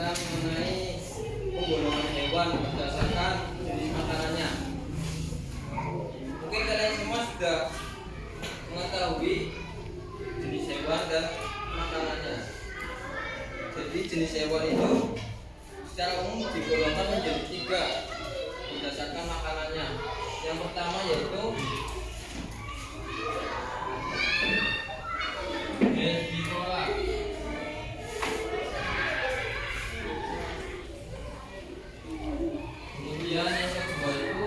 menjelaskan mengenai penggolongan hewan berdasarkan jenis makanannya. Mungkin kalian semua sudah mengetahui jenis hewan dan makanannya. Jadi jenis hewan itu secara umum digolongkan menjadi 3 berdasarkan makanannya. Yang pertama yaitu herbivora. Kemudian yang kedua itu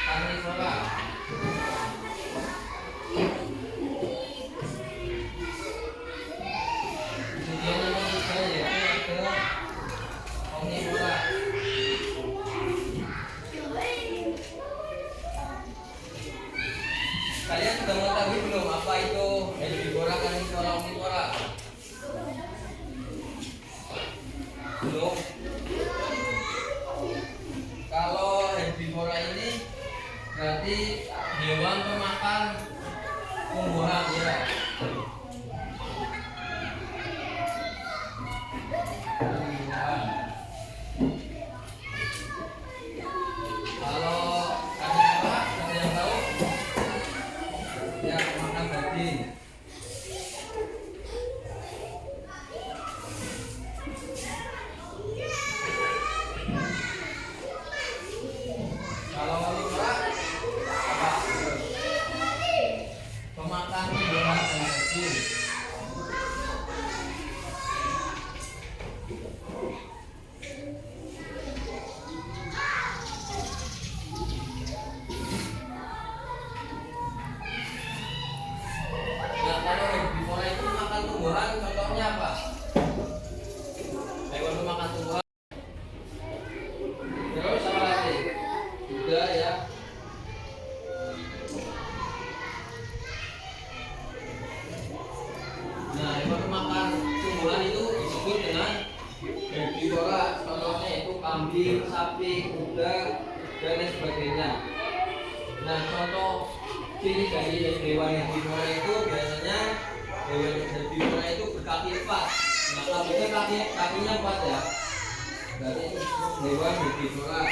karnivora. Kemudian yang ketiga yaitu ada omnivora. Kalian sudah mengetahui belum apa itu herbivora, karnivora, omnivora? Belum. Kalau herbivora ini berarti hewan pemakan tumbuhan ya. Tumbuhan. Kalau karnivora ada yang tahu? Ya, makan daging. Kalau omnivora apa? Pemakan tumbuhan dan daging. Nah, kalau herbivora itu makan tumbuhan, contohnya apa? Hewan pemakan tumbuhan. Terus apa lagi? Juga ya. Nah, hewan pemakan tumbuhan itu disebut dengan herbivora. Contohnya itu kambing, sapi, kuda, dan lain sebagainya. Nah, contoh ciri dari hewan herbivora itu biasanya hewan herbivora itu berkaki 4. Nah, kalau kakinya 4 ya. Berarti itu hewan herbivora.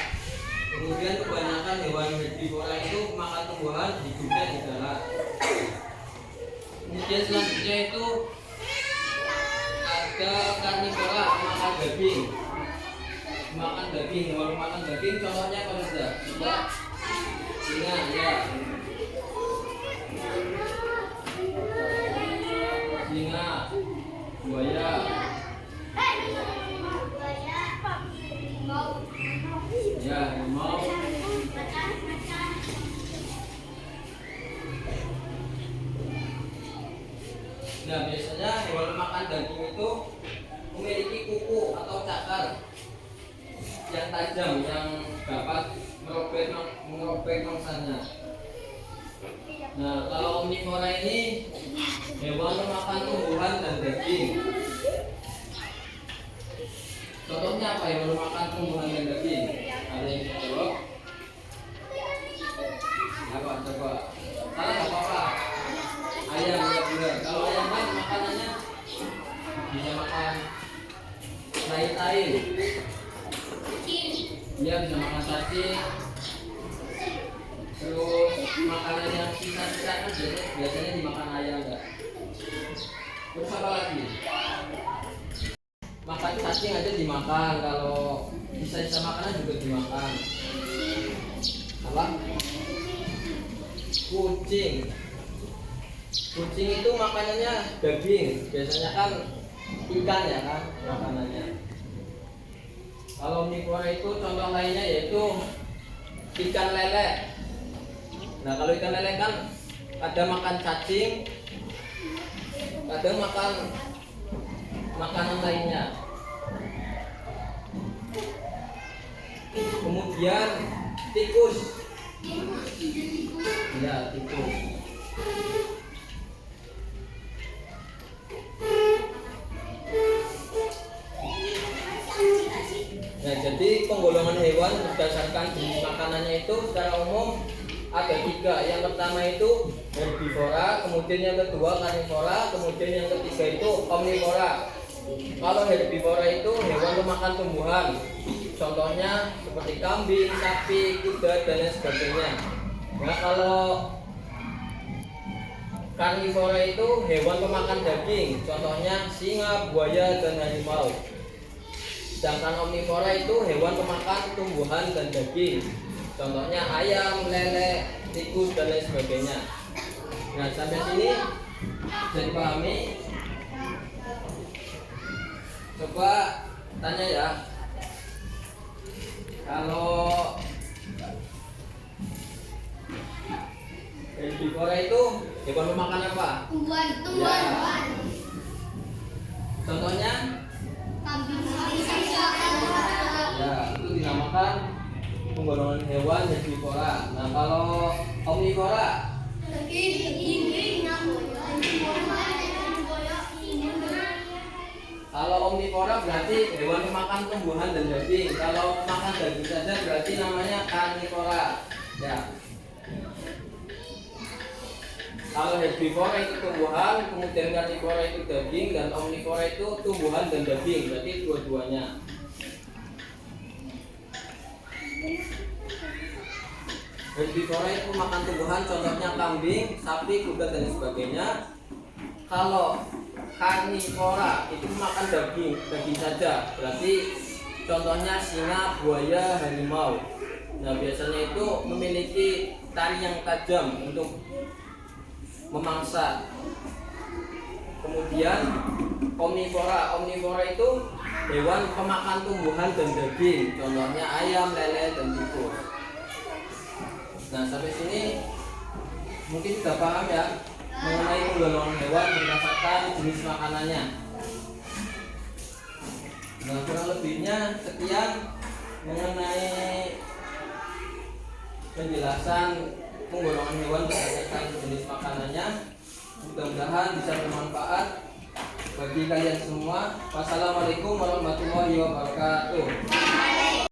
Kemudian kebanyakan hewan herbivora itu makan tumbuhan, hidupnya di darat. Kemudian selanjutnya itu ada karnivora, makan daging. Makan daging, hewan makan daging contohnya apa saja? Coba. Singa ya. Singa, buaya. Ya, harimau. Nah, biasanya hewan makan daging itu memiliki kuku atau cakar yang tajam yang dapat merobek mangsanya. Nah, kalau omnivora ini hewan memakan tumbuhan dan daging. Contohnya apa hewan memakan tumbuhan dan daging? Ada yang bisa jawab? Apa? Coba. Salah nggak apa-apa. Ayam ya benar. Kalau ayam kan makanannya bisa makan tai-tai. Dia bisa makan cacing. Terus makanan yang sisa-sisa kan biasanya dimakan ayam enggak? Terus apa lagi? Makan cacing aja dimakan, kalau sisa-sisa makanan juga dimakan. Apa? Kucing. Kucing itu makanannya daging, biasanya kan ikan ya kan makanannya. Kalau omnivora itu contoh lainnya yaitu ikan lele. Nah, kalau ikan lele kan ada makan cacing, kadang makan makanan lainnya. Kemudian tikus. Ya, tikus. Nah, jadi penggolongan hewan berdasarkan jenis makanannya itu secara umum ada 3. Yang pertama itu herbivora, kemudian yang kedua karnivora, kemudian yang ketiga itu omnivora. Kalau herbivora itu hewan pemakan tumbuhan. Contohnya seperti kambing, sapi, kuda, dan lain sebagainya. Nah, kalau karnivora itu hewan pemakan daging. Contohnya singa, buaya, dan harimau. Sedangkan omnivora itu hewan pemakan tumbuhan dan daging. Contohnya ayam, lele, tikus, dan lain sebagainya. Nah, sampai sini bisa dipahami? Coba tanya ya. Kalau herbivora itu hewan pemakan apa? Tumbuhan. Ya. Contohnya? Kambing. Ya, itu dinamakan penggolongan hewan herbivora. Nah, kalau omnivora, kalau omnivora berarti hewan pemakan tumbuhan dan daging. Kalau makan daging saja berarti namanya karnivora. Ya. Kalau herbivora itu tumbuhan, kemudian karnivora itu daging, dan omnivora itu tumbuhan dan daging. Berarti dua-duanya. Herbivora itu makan tumbuhan, contohnya kambing, sapi, kuda, dan sebagainya. Kalau karnivora itu makan daging saja. Berarti contohnya singa, buaya, harimau. Nah, biasanya itu memiliki tali yang tajam untuk memangsa. Kemudian omnivora itu hewan pemakan tumbuhan dan daging. Contohnya ayam, lele, dan tikus. Nah, sampai sini mungkin sudah paham ya mengenai penggolongan hewan berdasarkan jenis makanannya. Nah, kurang lebihnya sekian mengenai penjelasan penggolongan hewan berdasarkan jenis makanannya. Mudah-mudahan bisa bermanfaat bagi kalian semua. Wassalamualaikum warahmatullahi wabarakatuh.